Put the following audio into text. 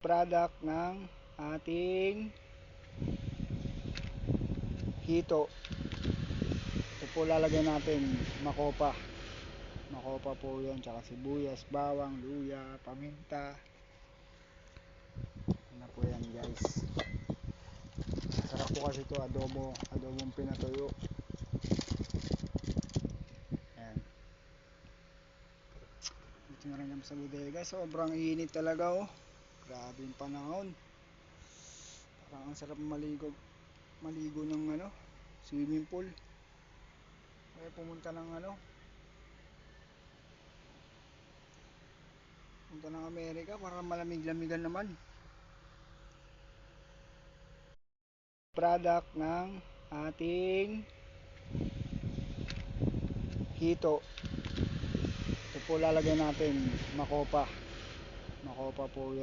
Product ng ating hito. Ito po lalagay natin, makopa po yan, tsaka sibuyas, bawang, luya, paminta. Ano po yan guys, sarap po kasi ito, adobong pinatuyo. Ayan, dito na rin kami sa bodega. Sobrang init talaga oh, grabe yung panahon. Parang ang sarap maligo ng swimming pool. Kaya pumunta ng Amerika para malamig-lamigan naman. Product ng ating hito. Ito po lalagay natin, makopa po yan.